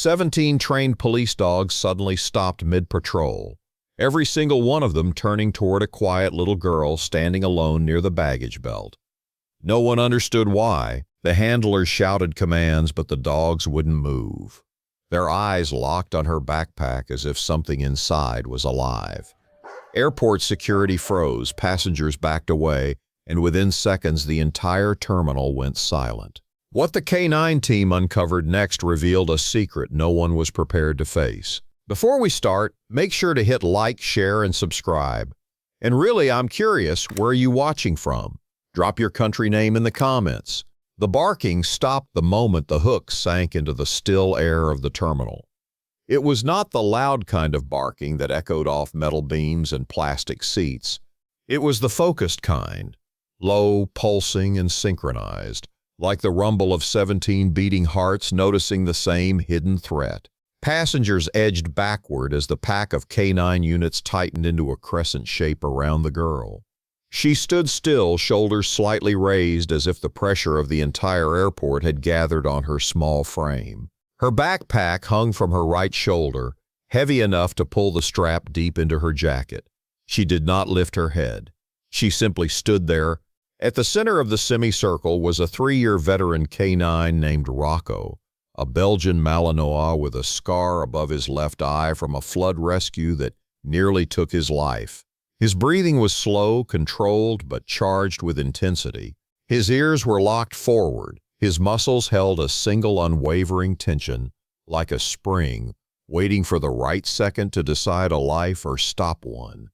17 trained police dogs suddenly stopped mid-patrol, every single one of them turning toward a quiet little girl standing alone near the baggage belt. No one understood why. The handlers shouted commands, but the dogs wouldn't move. Their eyes locked on her backpack as if something inside was alive. Airport security froze, passengers backed away, and within seconds the entire terminal went silent. What the K9 team uncovered next revealed a secret no one was prepared to face. Before we start, make sure to hit like, share, and subscribe. And really, I'm curious, where are you watching from? Drop your country name in the comments. The barking stopped the moment the hook sank into the still air of the terminal. It was not the loud kind of barking that echoed off metal beams and plastic seats. It was the focused kind, low, pulsing, and synchronized, like the rumble of 17 beating hearts noticing the same hidden threat. Passengers edged backward as the pack of K9 units tightened into a crescent shape around the girl. She stood still, shoulders slightly raised as if the pressure of the entire airport had gathered on her small frame. Her backpack hung from her right shoulder, heavy enough to pull the strap deep into her jacket. She did not lift her head. She simply stood there. At the center of the semicircle was a 3-year veteran K9 named Rocco, a Belgian Malinois with a scar above his left eye from a flood rescue that nearly took his life. His breathing was slow, controlled, but charged with intensity. His ears were locked forward. His muscles held a single unwavering tension, like a spring, waiting for the right second to decide a life or stop one.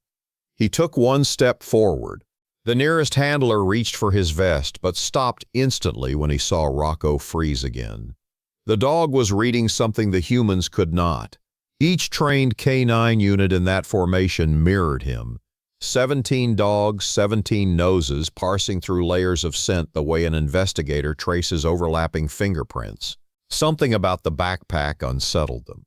He took one step forward. The nearest handler reached for his vest, but stopped instantly when he saw Rocco freeze again. The dog was reading something the humans could not. Each trained K9 unit in that formation mirrored him. 17 dogs, 17 noses, parsing through layers of scent the way an investigator traces overlapping fingerprints. Something about the backpack unsettled them.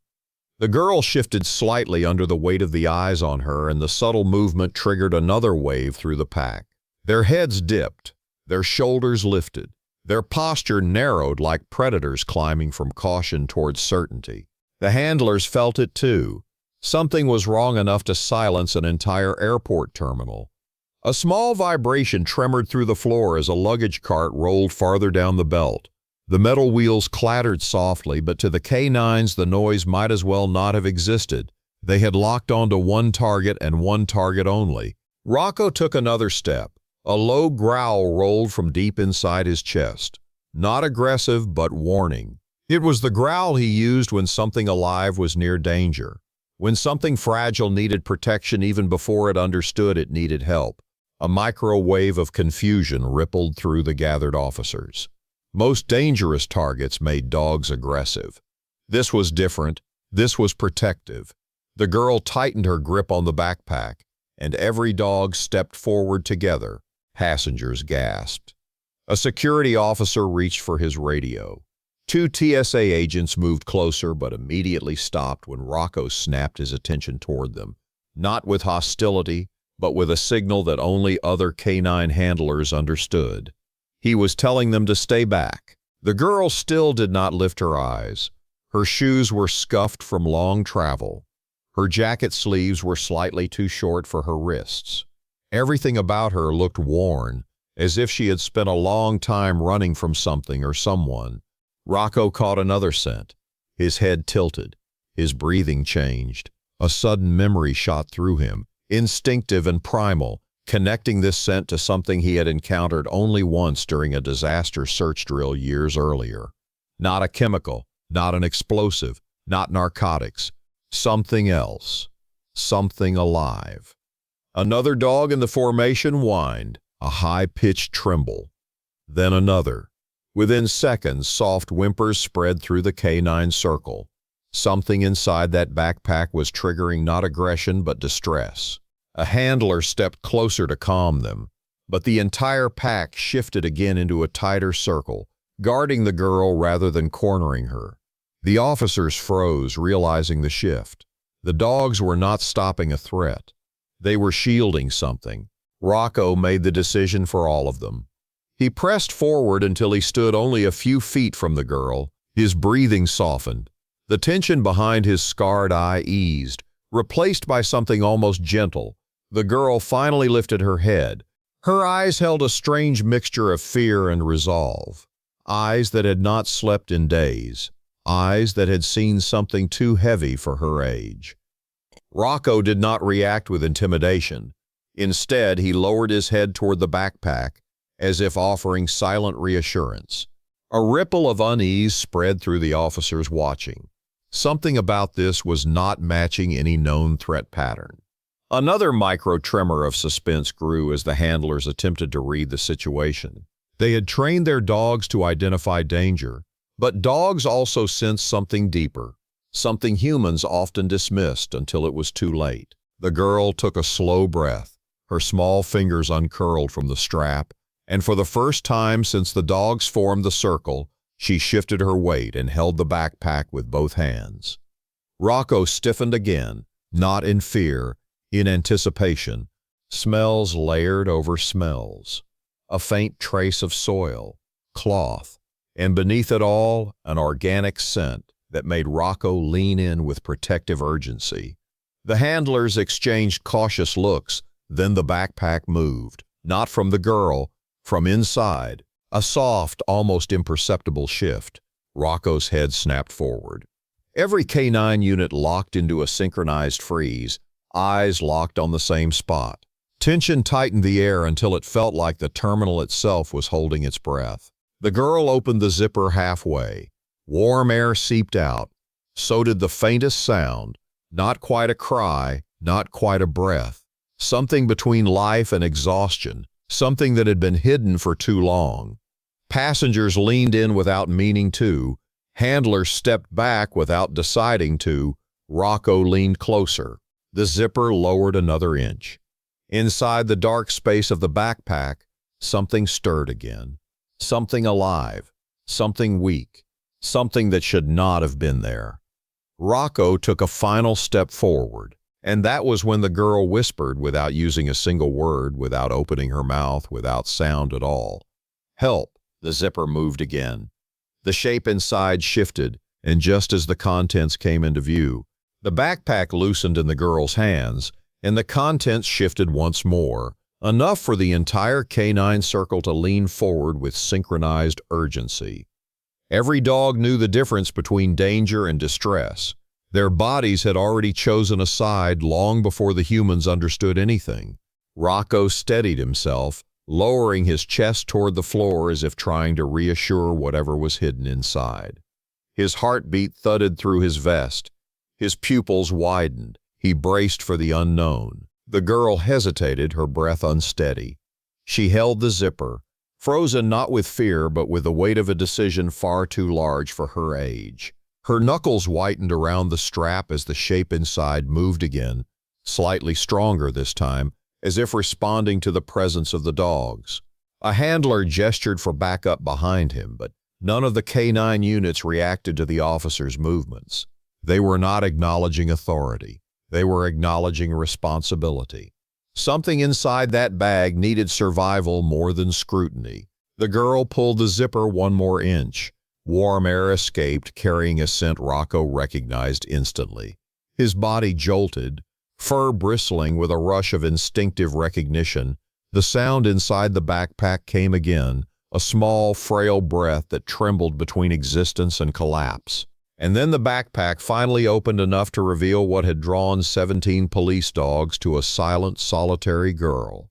The girl shifted slightly under the weight of the eyes on her, and the subtle movement triggered another wave through the pack. Their heads dipped, their shoulders lifted, their posture narrowed like predators climbing from caution towards certainty. The handlers felt it too. Something was wrong enough to silence an entire airport terminal. A small vibration tremored through the floor as a luggage cart rolled farther down the belt. The metal wheels clattered softly, but to the K9s the noise might as well not have existed. They had locked onto one target and one target only. Rocco took another step. A low growl rolled from deep inside his chest. Not aggressive, but warning. It was the growl he used when something alive was near danger. When something fragile needed protection even before it understood it needed help. A microwave of confusion rippled through the gathered officers. Most dangerous targets made dogs aggressive. This was different. This was protective. The girl tightened her grip on the backpack, and every dog stepped forward together. Passengers gasped. A security officer reached for his radio. 2 TSA agents moved closer but immediately stopped when Rocco snapped his attention toward them, not with hostility, but with a signal that only other K9 handlers understood. He was telling them to stay back. The girl still did not lift her eyes. Her shoes were scuffed from long travel. Her jacket sleeves were slightly too short for her wrists. Everything about her looked worn, as if she had spent a long time running from something or someone. Rocco caught another scent. His head tilted. His breathing changed. A sudden memory shot through him, instinctive and primal, connecting this scent to something he had encountered only once during a disaster search drill years earlier. Not a chemical, not an explosive, not narcotics. Something else. Something alive. Another dog in the formation whined, a high-pitched tremble. Then another. Within seconds, soft whimpers spread through the K9 circle. Something inside that backpack was triggering not aggression but distress. A handler stepped closer to calm them, but the entire pack shifted again into a tighter circle, guarding the girl rather than cornering her. The officers froze, realizing the shift. The dogs were not stopping a threat. They were shielding something. Rocco made the decision for all of them. He pressed forward until he stood only a few feet from the girl. His breathing softened. The tension behind his scarred eye eased, replaced by something almost gentle. The girl finally lifted her head. Her eyes held a strange mixture of fear and resolve. Eyes that had not slept in days. Eyes that had seen something too heavy for her age. Rocco did not react with intimidation. Instead, he lowered his head toward the backpack, as if offering silent reassurance. A ripple of unease spread through the officers watching. Something about this was not matching any known threat pattern. Another micro-tremor of suspense grew as the handlers attempted to read the situation. They had trained their dogs to identify danger, but dogs also sensed something deeper, something humans often dismissed until it was too late. The girl took a slow breath, her small fingers uncurled from the strap, and for the first time since the dogs formed the circle, she shifted her weight and held the backpack with both hands. Rocco stiffened again, not in fear, in anticipation. Smells layered over smells. A faint trace of soil, cloth, and beneath it all, an organic scent that made Rocco lean in with protective urgency. The handlers exchanged cautious looks, then the backpack moved, not from the girl, from inside. A soft, almost imperceptible shift. Rocco's head snapped forward. Every K9 unit locked into a synchronized freeze, eyes locked on the same spot. Tension tightened the air until it felt like the terminal itself was holding its breath. The girl opened the zipper halfway. Warm air seeped out. So did the faintest sound. Not quite a cry, not quite a breath. Something between life and exhaustion. Something that had been hidden for too long. Passengers leaned in without meaning to. Handlers stepped back without deciding to. Rocco leaned closer. The zipper lowered another inch. Inside the dark space of the backpack, something stirred again. Something alive. Something weak. Something that should not have been there. Rocco took a final step forward, and that was when the girl whispered without using a single word, without opening her mouth, without sound at all. "Help." The zipper moved again. The shape inside shifted, and just as the contents came into view, the backpack loosened in the girl's hands, and the contents shifted once more, enough for the entire K9 circle to lean forward with synchronized urgency. Every dog knew the difference between danger and distress. Their bodies had already chosen a side long before the humans understood anything. Rocco steadied himself, lowering his chest toward the floor as if trying to reassure whatever was hidden inside. His heartbeat thudded through his vest. His pupils widened. He braced for the unknown. The girl hesitated, her breath unsteady. She held the zipper, frozen not with fear but with the weight of a decision far too large for her age. Her knuckles whitened around the strap as the shape inside moved again, slightly stronger this time, as if responding to the presence of the dogs. A handler gestured for backup behind him, but none of the K9 units reacted to the officer's movements. They were not acknowledging authority. They were acknowledging responsibility. Something inside that bag needed survival more than scrutiny. The girl pulled the zipper one more inch. Warm air escaped, carrying a scent Rocco recognized instantly. His body jolted, fur bristling with a rush of instinctive recognition. The sound inside the backpack came again, a small, frail breath that trembled between existence and collapse. And then the backpack finally opened enough to reveal what had drawn 17 police dogs to a silent, solitary girl.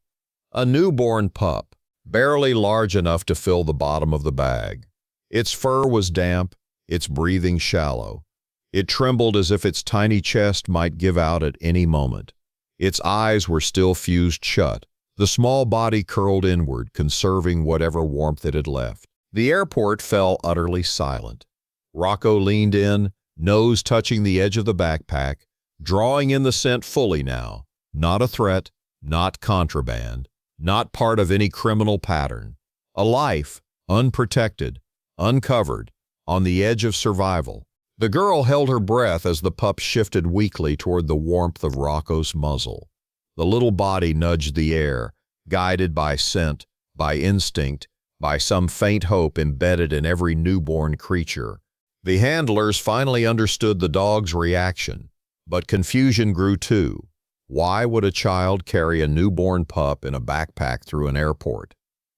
A newborn pup, barely large enough to fill the bottom of the bag. Its fur was damp, its breathing shallow. It trembled as if its tiny chest might give out at any moment. Its eyes were still fused shut, the small body curled inward, conserving whatever warmth it had left. The airport fell utterly silent. Rocco leaned in, nose touching the edge of the backpack, drawing in the scent fully now. Not a threat, not contraband, not part of any criminal pattern. A life, unprotected, uncovered, on the edge of survival. The girl held her breath as the pup shifted weakly toward the warmth of Rocco's muzzle. The little body nudged the air, guided by scent, by instinct, by some faint hope embedded in every newborn creature. The handlers finally understood the dog's reaction, but confusion grew too. Why would a child carry a newborn pup in a backpack through an airport?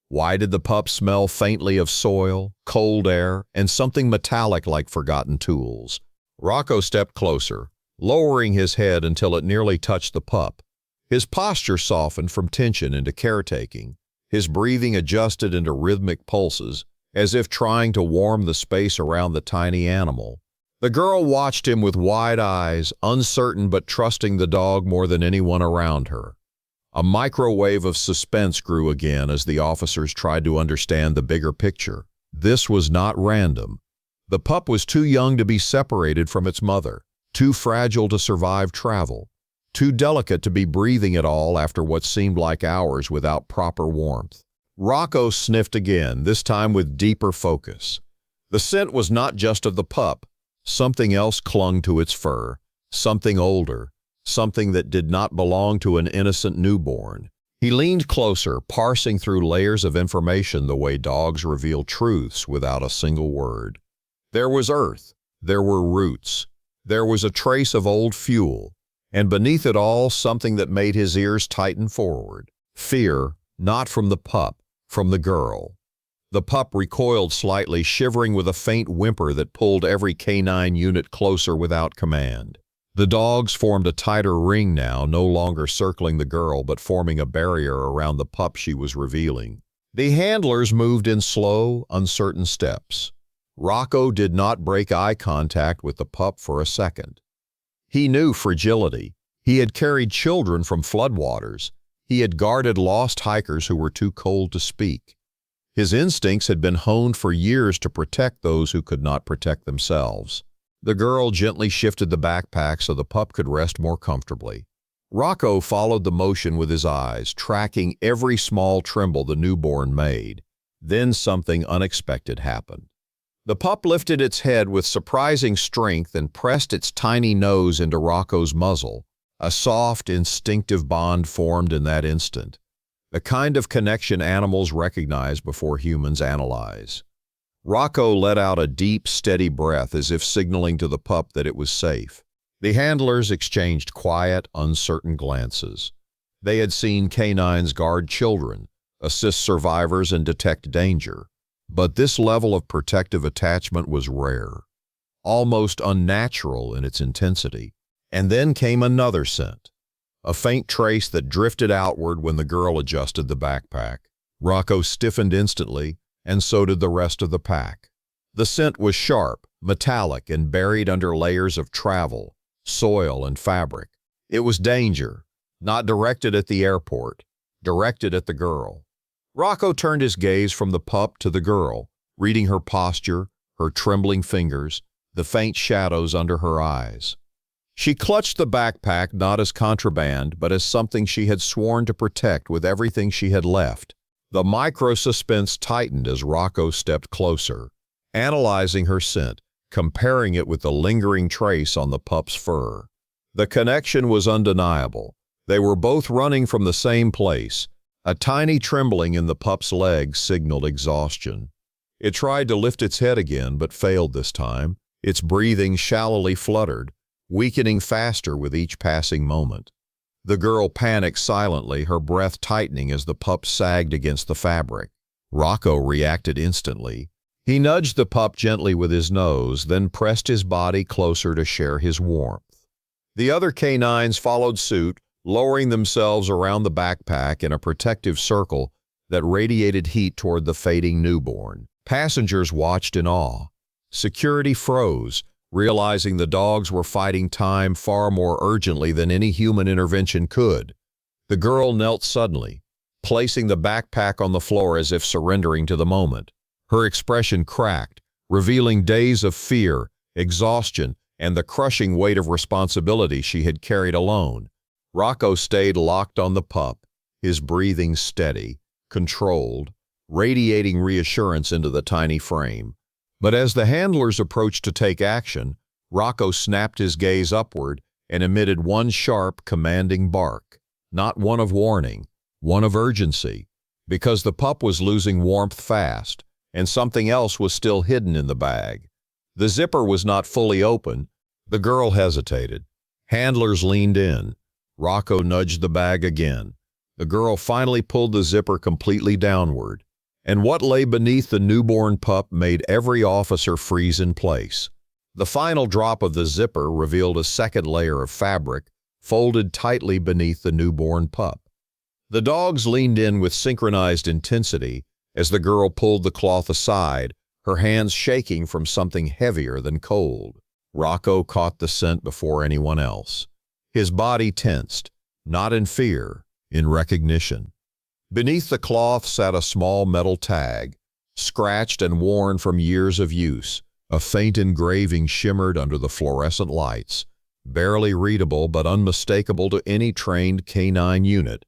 Why did the pup smell faintly of soil, cold air, and something metallic like forgotten tools? Rocco stepped closer, lowering his head until it nearly touched the pup. His posture softened from tension into caretaking. His breathing adjusted into rhythmic pulses, as if trying to warm the space around the tiny animal. The girl watched him with wide eyes, uncertain but trusting the dog more than anyone around her. A microwave of suspense grew again as the officers tried to understand the bigger picture. This was not random. The pup was too young to be separated from its mother, too fragile to survive travel, too delicate to be breathing at all after what seemed like hours without proper warmth. Rocco sniffed again, this time with deeper focus. The scent was not just of the pup. Something else clung to its fur, something older, something that did not belong to an innocent newborn. He leaned closer, parsing through layers of information the way dogs reveal truths without a single word. There was earth, there were roots, there was a trace of old fuel, and beneath it all something that made his ears tighten forward. Fear, not from the pup, from the girl. The pup recoiled slightly, shivering with a faint whimper that pulled every canine unit closer without command. The dogs formed a tighter ring now, no longer circling the girl but forming a barrier around the pup she was revealing. The handlers moved in slow, uncertain steps. Rocco did not break eye contact with the pup for a second. He knew fragility. He had carried children from floodwaters. He had guarded lost hikers who were too cold to speak. His instincts had been honed for years to protect those who could not protect themselves. The girl gently shifted the backpack so the pup could rest more comfortably. Rocco followed the motion with his eyes, tracking every small tremble the newborn made. Then something unexpected happened. The pup lifted its head with surprising strength and pressed its tiny nose into Rocco's muzzle. A soft, instinctive bond formed in that instant. The kind of connection animals recognize before humans analyze. Rocco let out a deep, steady breath as if signaling to the pup that it was safe. The handlers exchanged quiet, uncertain glances. They had seen canines guard children, assist survivors, and detect danger. But this level of protective attachment was rare, almost unnatural in its intensity. And then came another scent. A faint trace that drifted outward when the girl adjusted the backpack. Rocco stiffened instantly, and so did the rest of the pack. The scent was sharp, metallic, and buried under layers of travel, soil, and fabric. It was danger, not directed at the airport, directed at the girl. Rocco turned his gaze from the pup to the girl, reading her posture, her trembling fingers, the faint shadows under her eyes. She clutched the backpack not as contraband, but as something she had sworn to protect with everything she had left. The micro-suspense tightened as Rocco stepped closer, analyzing her scent, comparing it with the lingering trace on the pup's fur. The connection was undeniable. They were both running from the same place. A tiny trembling in the pup's legs signaled exhaustion. It tried to lift its head again, but failed this time. Its breathing shallowly fluttered, weakening faster with each passing moment. The girl panicked silently, her breath tightening as the pup sagged against the fabric. Rocco reacted instantly. He nudged the pup gently with his nose, then pressed his body closer to share his warmth. The other canines followed suit, lowering themselves around the backpack in a protective circle that radiated heat toward the fading newborn. Passengers watched in awe. Security froze, realizing the dogs were fighting time far more urgently than any human intervention could. The girl knelt suddenly, placing the backpack on the floor as if surrendering to the moment. Her expression cracked, revealing days of fear, exhaustion, and the crushing weight of responsibility she had carried alone. Rocco stayed locked on the pup, his breathing steady, controlled, radiating reassurance into the tiny frame. But as the handlers approached to take action, Rocco snapped his gaze upward and emitted one sharp, commanding bark. Not one of warning, one of urgency, because the pup was losing warmth fast, and something else was still hidden in the bag. The zipper was not fully open. The girl hesitated. Handlers leaned in. Rocco nudged the bag again. The girl finally pulled the zipper completely downward, and what lay beneath the newborn pup made every officer freeze in place. The final drop of the zipper revealed a second layer of fabric, folded tightly beneath the newborn pup. The dogs leaned in with synchronized intensity as the girl pulled the cloth aside, her hands shaking from something heavier than cold. Rocco caught the scent before anyone else. His body tensed, not in fear, in recognition. Beneath the cloth sat a small metal tag, scratched and worn from years of use. A faint engraving shimmered under the fluorescent lights, barely readable but unmistakable to any trained canine unit.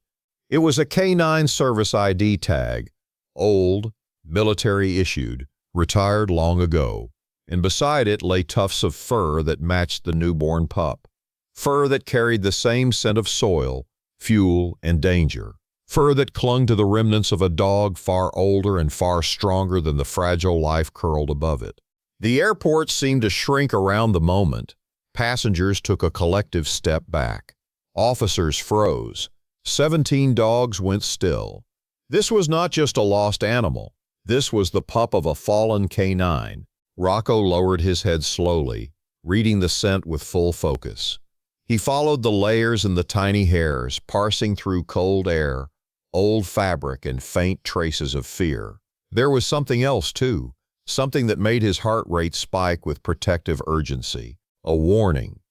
It was a Canine Service ID tag, old, military-issued, retired long ago, and beside it lay tufts of fur that matched the newborn pup. Fur that carried the same scent of soil, fuel, and danger. Fur that clung to the remnants of a dog far older and far stronger than the fragile life curled above it. The airport seemed to shrink around the moment. Passengers took a collective step back. Officers froze. 17 dogs went still. This was not just a lost animal. This was the pup of a fallen canine. Rocco lowered his head slowly, reading the scent with full focus. He followed the layers and the tiny hairs, parsing through cold air, old fabric, and faint traces of fear. There was something else, too. Something that made his heart rate spike with protective urgency. A warning.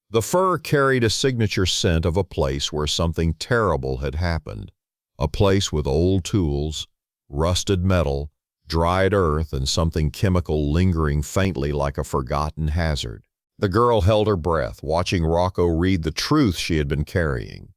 The fur carried a signature scent of a place where something terrible had happened. A place with old tools, rusted metal, dried earth, and something chemical lingering faintly like a forgotten hazard. The girl held her breath, watching Rocco read the truth she had been carrying.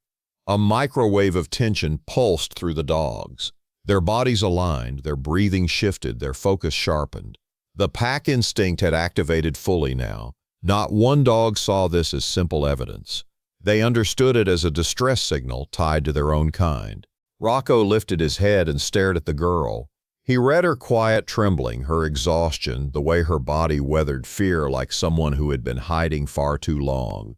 A microwave of tension pulsed through the dogs. Their bodies aligned, their breathing shifted, their focus sharpened. The pack instinct had activated fully now. Not one dog saw this as simple evidence. They understood it as a distress signal tied to their own kind. Rocco lifted his head and stared at the girl. He read her quiet trembling, her exhaustion, the way her body weathered fear like someone who had been hiding far too long.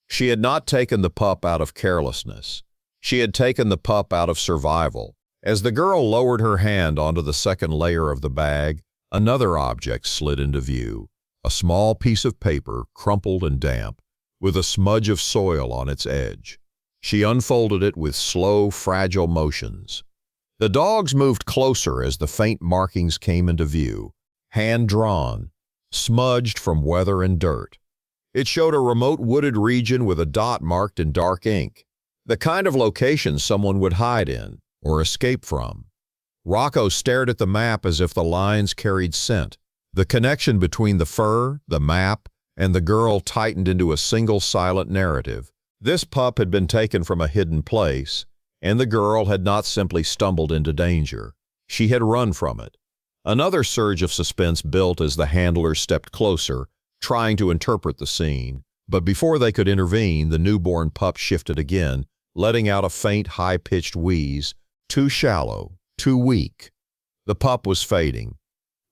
She had not taken the pup out of carelessness. She had taken the pup out of survival. As the girl lowered her hand onto the second layer of the bag, another object slid into view. A small piece of paper, crumpled and damp, with a smudge of soil on its edge. She unfolded it with slow, fragile motions. The dogs moved closer as the faint markings came into view, hand-drawn, smudged from weather and dirt. It showed a remote wooded region with a dot marked in dark ink, the kind of location someone would hide in or escape from. Rocco stared at the map as if the lines carried scent. The connection between the fur, the map, and the girl tightened into a single silent narrative. This pup had been taken from a hidden place, and the girl had not simply stumbled into danger. She had run from it. Another surge of suspense built as the handlers stepped closer, trying to interpret the scene. But before they could intervene, the newborn pup shifted again, letting out a faint, high-pitched wheeze. Too shallow, too weak. The pup was fading.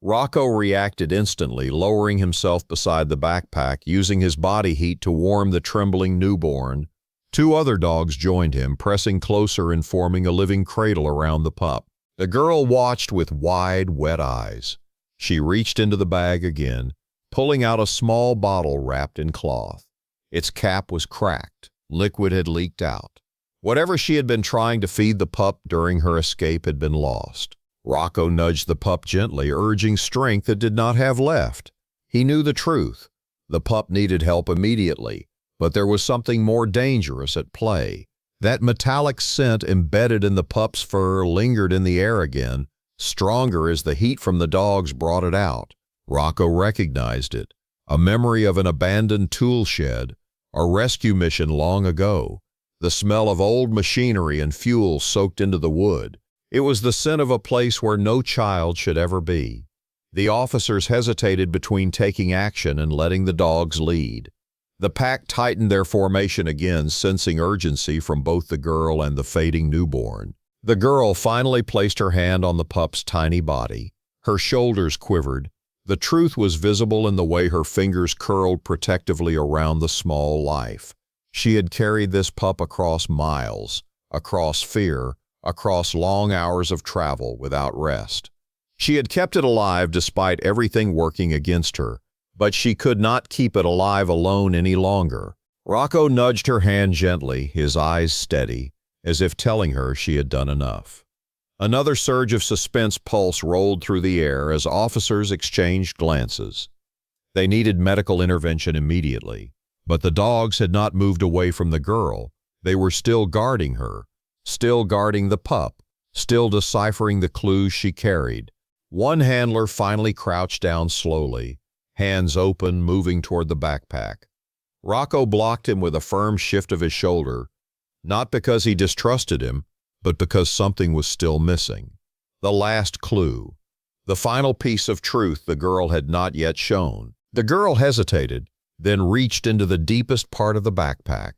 Rocco reacted instantly, lowering himself beside the backpack, using his body heat to warm the trembling newborn. Two other dogs joined him, pressing closer and forming a living cradle around the pup. The girl watched with wide, wet eyes. She reached into the bag again, pulling out a small bottle wrapped in cloth. Its cap was cracked. Liquid had leaked out. Whatever she had been trying to feed the pup during her escape had been lost. Rocco nudged the pup gently, urging strength it did not have left. He knew the truth. The pup needed help immediately, but there was something more dangerous at play. That metallic scent embedded in the pup's fur lingered in the air again, stronger as the heat from the dogs brought it out. Rocco recognized it, a memory of an abandoned tool shed, a rescue mission long ago. The smell of old machinery and fuel soaked into the wood. It was the scent of a place where no child should ever be. The officers hesitated between taking action and letting the dogs lead. The pack tightened their formation again, sensing urgency from both the girl and the fading newborn. The girl finally placed her hand on the pup's tiny body. Her shoulders quivered. The truth was visible in the way her fingers curled protectively around the small life. She had carried this pup across miles, across fear, across long hours of travel without rest. She had kept it alive despite everything working against her, but she could not keep it alive alone any longer. Rocco nudged her hand gently, his eyes steady, as if telling her she had done enough. Another surge of suspense pulse rolled through the air as officers exchanged glances. They needed medical intervention immediately, but the dogs had not moved away from the girl. They were still guarding her, still guarding the pup, still deciphering the clues she carried. One handler finally crouched down slowly, hands open, moving toward the backpack. Rocco blocked him with a firm shift of his shoulder, not because he distrusted him, but because something was still missing. The last clue, the final piece of truth the girl had not yet shown. The girl hesitated, then reached into the deepest part of the backpack.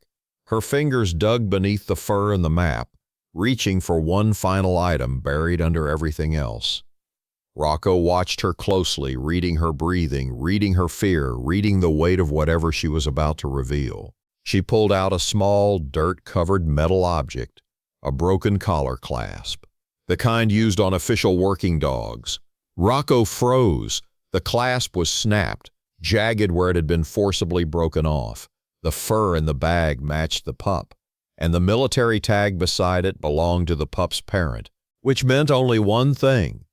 Her fingers dug beneath the fur and the map, reaching for one final item buried under everything else. Rocco watched her closely, reading her breathing, reading her fear, reading the weight of whatever she was about to reveal. She pulled out a small, dirt-covered metal object, a broken collar clasp, the kind used on official working dogs. Rocco froze. The clasp was snapped, jagged where it had been forcibly broken off. The fur in the bag matched the pup, and the military tag beside it belonged to the pup's parent, which meant only one thing.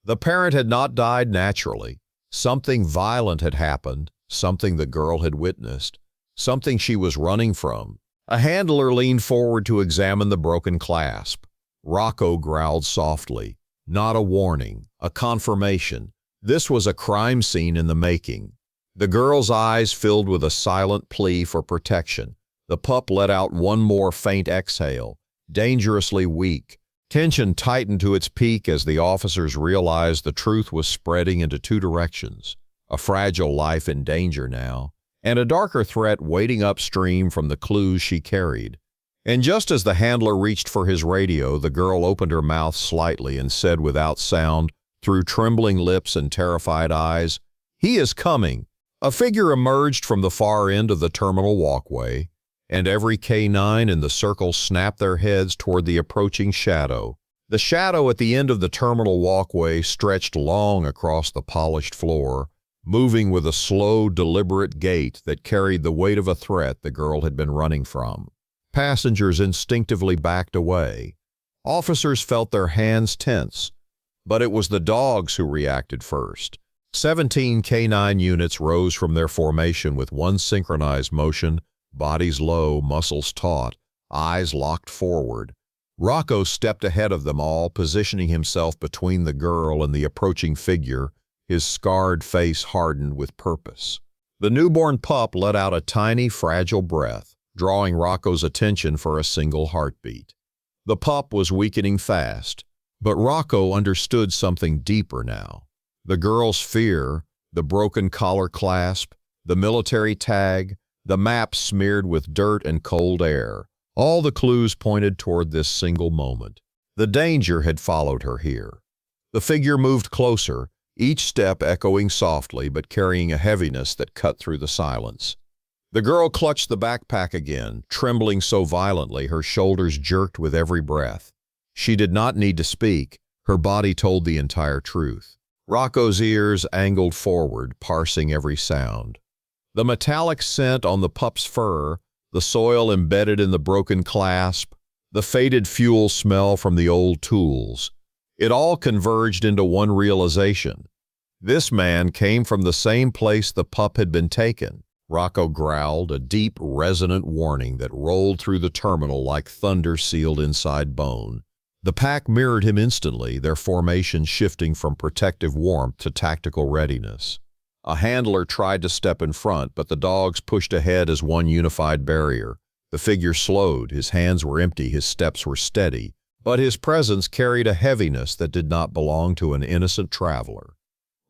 The parent had not died naturally. Something violent had happened, something the girl had witnessed, something she was running from. A handler leaned forward to examine the broken clasp. Rocco growled softly. Not a warning, a confirmation. This was a crime scene in the making. The girl's eyes filled with a silent plea for protection. The pup let out one more faint exhale, dangerously weak. Tension tightened to its peak as the officers realized the truth was spreading into two directions, a fragile life in danger now, and a darker threat waiting upstream from the clues she carried. And just as the handler reached for his radio, the girl opened her mouth slightly and said without sound, through trembling lips and terrified eyes, "He is coming." A figure emerged from the far end of the terminal walkway, and every K9 in the circle snapped their heads toward the approaching shadow. The shadow at the end of the terminal walkway stretched long across the polished floor, moving with a slow, deliberate gait that carried the weight of a threat the girl had been running from. Passengers instinctively backed away. Officers felt their hands tense, but it was the dogs who reacted first. 17 K9 units rose from their formation with one synchronized motion, bodies low, muscles taut, eyes locked forward. Rocco stepped ahead of them all, positioning himself between the girl and the approaching figure, his scarred face hardened with purpose. The newborn pup let out a tiny, fragile breath, drawing Rocco's attention for a single heartbeat. The pup was weakening fast, but Rocco understood something deeper now. The girl's fear, the broken collar clasp, the military tag, the map smeared with dirt and cold air, all the clues pointed toward this single moment. The danger had followed her here. The figure moved closer, each step echoing softly but carrying a heaviness that cut through the silence. The girl clutched the backpack again, trembling so violently her shoulders jerked with every breath. She did not need to speak. Her body told the entire truth. Rocco's ears angled forward, parsing every sound. The metallic scent on the pup's fur, the soil embedded in the broken clasp, the faded fuel smell from the old tools. It all converged into one realization. This man came from the same place the pup had been taken. Rocco growled, a deep, resonant warning that rolled through the terminal like thunder sealed inside bone. The pack mirrored him instantly, their formation shifting from protective warmth to tactical readiness. A handler tried to step in front, but the dogs pushed ahead as one unified barrier. The figure slowed, his hands were empty, his steps were steady, but his presence carried a heaviness that did not belong to an innocent traveler.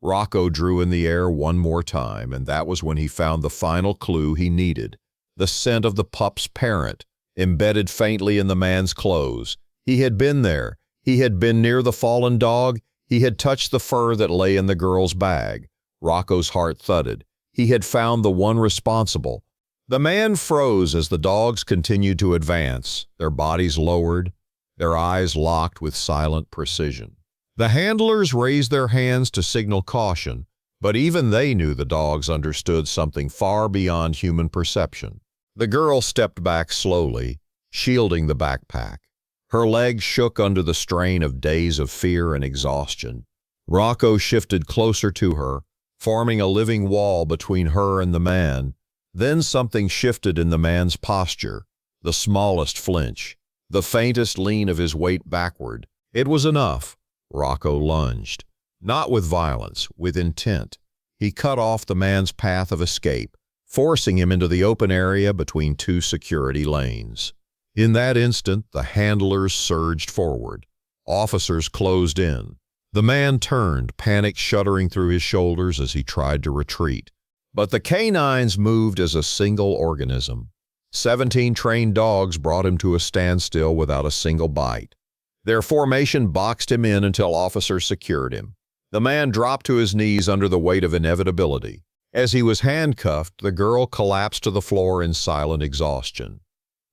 Rocco drew in the air one more time, and that was when he found the final clue he needed. The scent of the pup's parent, embedded faintly in the man's clothes. He had been there. He had been near the fallen dog. He had touched the fur that lay in the girl's bag. Rocco's heart thudded. He had found the one responsible. The man froze as the dogs continued to advance, their bodies lowered, their eyes locked with silent precision. The handlers raised their hands to signal caution, but even they knew the dogs understood something far beyond human perception. The girl stepped back slowly, shielding the backpack. Her legs shook under the strain of days of fear and exhaustion. Rocco shifted closer to her, forming a living wall between her and the man. Then something shifted in the man's posture, the smallest flinch, the faintest lean of his weight backward. It was enough. Rocco lunged. Not with violence, with intent. He cut off the man's path of escape, forcing him into the open area between two security lanes. In that instant, the handlers surged forward. Officers closed in. The man turned, panic shuddering through his shoulders as he tried to retreat. But the canines moved as a single organism. 17 trained dogs brought him to a standstill without a single bite. Their formation boxed him in until officers secured him. The man dropped to his knees under the weight of inevitability. As he was handcuffed, the girl collapsed to the floor in silent exhaustion.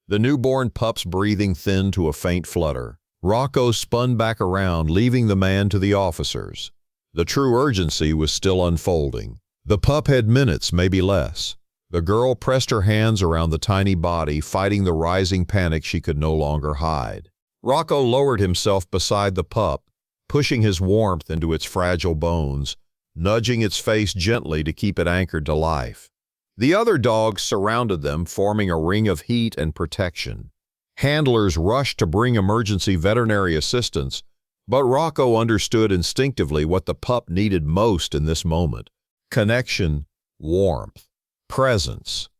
The newborn pup's breathing thinned to a faint flutter. Rocco spun back around, leaving the man to the officers. The true urgency was still unfolding. The pup had minutes, maybe less. The girl pressed her hands around the tiny body, fighting the rising panic she could no longer hide. Rocco lowered himself beside the pup, pushing his warmth into its fragile bones, nudging its face gently to keep it anchored to life. The other dogs surrounded them, forming a ring of heat and protection. Handlers rushed to bring emergency veterinary assistance, but Rocco understood instinctively what the pup needed most in this moment: connection, warmth, presence.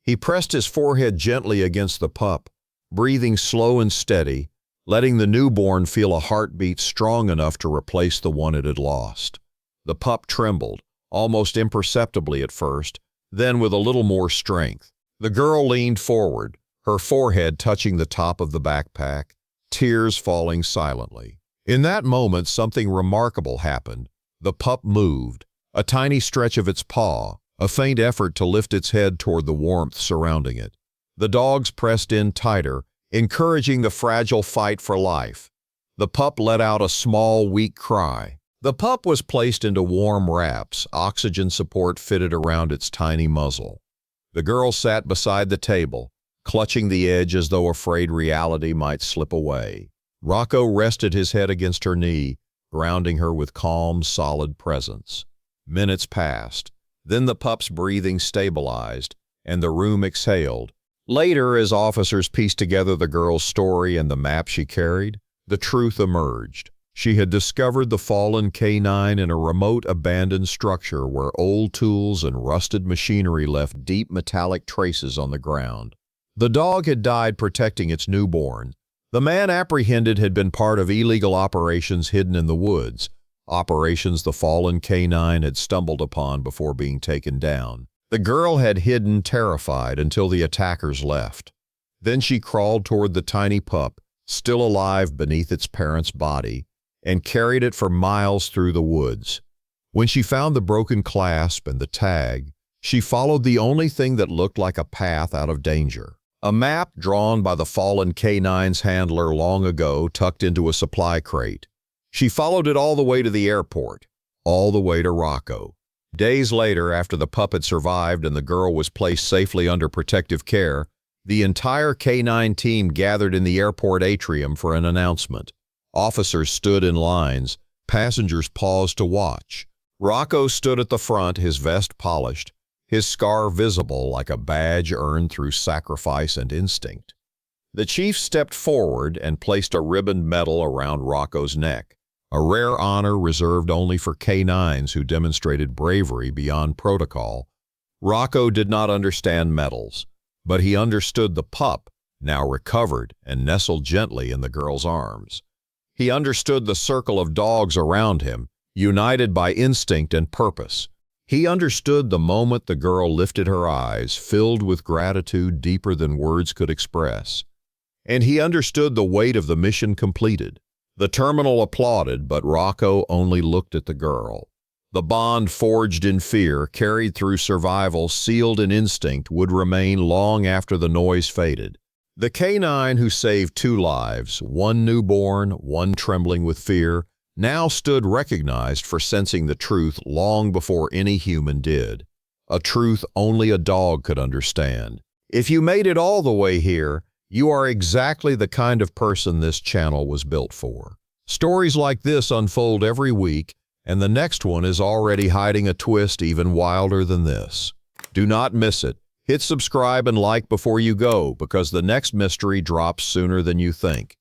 He pressed his forehead gently against the pup, breathing slow and steady, letting the newborn feel a heartbeat strong enough to replace the one it had lost. The pup trembled, almost imperceptibly at first, then with a little more strength. The girl leaned forward, her forehead touching the top of the backpack, tears falling silently. In that moment, something remarkable happened. The pup moved, a tiny stretch of its paw, a faint effort to lift its head toward the warmth surrounding it. The dogs pressed in tighter, encouraging the fragile fight for life. The pup let out a small, weak cry. The pup was placed into warm wraps, oxygen support fitted around its tiny muzzle. The girl sat beside the table, clutching the edge as though afraid reality might slip away. Rocco rested his head against her knee, grounding her with calm, solid presence. Minutes passed. Then the pup's breathing stabilized, and the room exhaled. Later, as officers pieced together the girl's story and the map she carried, the truth emerged. She had discovered the fallen canine in a remote, abandoned structure where old tools and rusted machinery left deep metallic traces on the ground. The dog had died protecting its newborn. The man apprehended had been part of illegal operations hidden in the woods, operations the fallen canine had stumbled upon before being taken down. The girl had hidden, terrified, until the attackers left. Then she crawled toward the tiny pup, still alive beneath its parent's body, and carried it for miles through the woods. When she found the broken clasp and the tag, she followed the only thing that looked like a path out of danger. A map drawn by the fallen canine's handler long ago, tucked into a supply crate. She followed it all the way to the airport, all the way to Rocco. Days later, after the pup had survived and the girl was placed safely under protective care, the entire canine team gathered in the airport atrium for an announcement. Officers stood in lines. Passengers paused to watch. Rocco stood at the front, his vest polished, his scar visible like a badge earned through sacrifice and instinct. The chief stepped forward and placed a ribboned medal around Rocco's neck, a rare honor reserved only for canines who demonstrated bravery beyond protocol. Rocco did not understand medals, but he understood the pup, now recovered and nestled gently in the girl's arms. He understood the circle of dogs around him, united by instinct and purpose. He understood the moment the girl lifted her eyes, filled with gratitude deeper than words could express. And he understood the weight of the mission completed. The terminal applauded, but Rocco only looked at the girl. The bond forged in fear, carried through survival, sealed in instinct, would remain long after the noise faded. The canine who saved 2 lives, one newborn, one trembling with fear, now stood recognized for sensing the truth long before any human did. A truth only a dog could understand. If you made it all the way here, you are exactly the kind of person this channel was built for. Stories like this unfold every week, and the next one is already hiding a twist even wilder than this. Do not miss it. Hit subscribe and like before you go, because the next mystery drops sooner than you think.